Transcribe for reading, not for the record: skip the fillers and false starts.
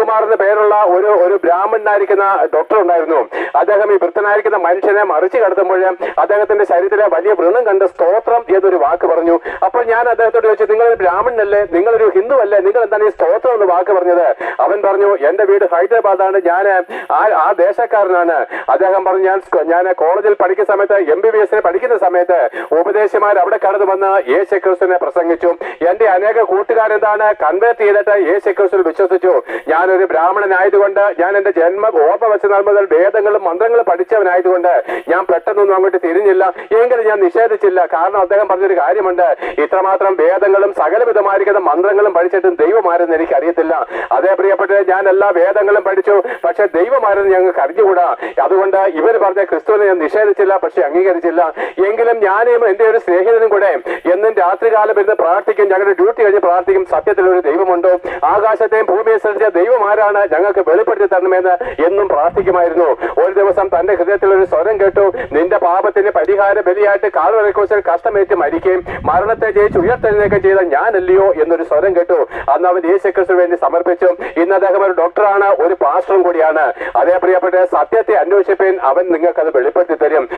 ശിവകുമാർ എന്ന പേരുള്ള ഒരു ബ്രാഹ്മണനായിരിക്കുന്ന ഡോക്ടർ ഉണ്ടായിരുന്നു. അദ്ദേഹം ഈ വൃദ്ധനായിരിക്കുന്ന മനുഷ്യനെ മറിച്ച് കടത്തുമ്പോൾ അദ്ദേഹത്തിന്റെ ശരീരത്തിലെ വലിയ വ്രണം കണ്ട് സ്തോത്രം എന്നൊരു വാക്ക് പറഞ്ഞു. അപ്പോൾ ഞാൻ അദ്ദേഹത്തോട് ചോദിച്ചു, നിങ്ങളൊരു ബ്രാഹ്മണനല്ലേ, നിങ്ങളൊരു ഹിന്ദു അല്ലേ, നിങ്ങൾ എന്താണ് ഈ സ്തോത്രം എന്ന് വാക്ക് പറഞ്ഞത്? അവൻ പറഞ്ഞു, എന്റെ വീട് ഹൈദരാബാദാണ്, ഞാൻ ആ ദേശക്കാരനാണ്. അദ്ദേഹം പറഞ്ഞു, ഞാൻ കോളേജിൽ പഠിക്കുന്ന സമയത്ത് MBBS പഠിക്കുന്ന സമയത്ത് ഉപദേശിമാർ അവിടെ കടന്നു വന്ന് യേശുക്രിസ്തുവിനെ പ്രസംഗിച്ചു. എന്റെ അനേക കൂട്ടുകാരെന്താണ് കൺവേർട്ട് ചെയ്തിട്ട് യേശുക്രിസ്തുവിൽ വിശ്വസിച്ചു. ഞാനൊരു ബ്രാഹ്മണനായതുകൊണ്ട്, ഞാൻ എന്റെ ജന്മ ഓർമ്മ വെച്ച നാൾ മുതൽ വേദങ്ങളും മന്ത്രങ്ങളും പഠിച്ചവനായതുകൊണ്ട് ഞാൻ പെട്ടെന്നൊന്നും അങ്ങോട്ട് തിരിഞ്ഞില്ല. എങ്കിലും ഞാൻ നിഷേധിച്ചില്ല. കാരണം അദ്ദേഹം പറഞ്ഞൊരു കാര്യമുണ്ട്, ഇത്രമാത്രം വേദങ്ങളും സകലവിധമായിരിക്കുന്ന മന്ത്രങ്ങളും പഠിച്ചിട്ടും ദൈവമാരെന്ന് എനിക്ക് അറിയത്തില്ല. അതേ പ്രിയപ്പെട്ട, ഞാൻ എല്ലാ വേദങ്ങളും പഠിച്ചു, പക്ഷെ ദൈവമാരെന്ന് ഞങ്ങൾക്ക് അറിഞ്ഞുകൂടാ. അതുകൊണ്ട് ഇവർ പറഞ്ഞ ക്രിസ്തുവിനെ ഞാൻ നിഷേധിച്ചില്ല, പക്ഷെ അംഗീകരിച്ചില്ല. എങ്കിലും ഞാനും എന്റെ ഒരു സ്നേഹിതനും കൂടെ എന്നും രാത്രികാലം ഇരുന്ന് പ്രാർത്ഥിക്കും, ഞങ്ങളുടെ ഡ്യൂട്ടി കഴിഞ്ഞ് പ്രാർത്ഥിക്കും, സത്യത്തിൽ ഒരു ദൈവമുണ്ടോ, ആകാശത്തെയും ഭൂമിയെ സൃഷ്ടിച്ച ദൈവം ആരാണ്, ഞങ്ങൾക്ക് വെളിപ്പെടുത്തി തരണമെന്ന് എന്നും പ്രാർത്ഥിക്കുമായിരുന്നു. ഒരു ദിവസം തന്റെ ഹൃദയത്തിൽ ഒരു സ്വരം കേട്ടു, നിന്റെ പാപത്തിന് പരിഹാര ബലിയായിട്ട് കാൽവരിക്രൂശിൽ കഷ്ടമേറ്റ് മരിക്കുകയും മരണത്തെ ജയിച്ച് ഉയർത്തെഴുന്നേൽക്കുകയും ചെയ്ത ഞാനല്ലയോ എന്നൊരു സ്വരം കേട്ടു. അന്ന് അവൻ യേശുക്രിസ്തുവിന് വേണ്ടി സമർപ്പിച്ചു. ഇന്ന് അദ്ദേഹം ഒരു ഡോക്ടറാണ്, ഒരു പാസ്റ്ററും കൂടിയാണ്. അതേ പ്രിയപ്പെട്ട, സത്യത്തെ അന്വേഷിപ്പേൻ, അവൻ നിങ്ങൾക്ക് അത് വെളിപ്പെടുത്തി തരും.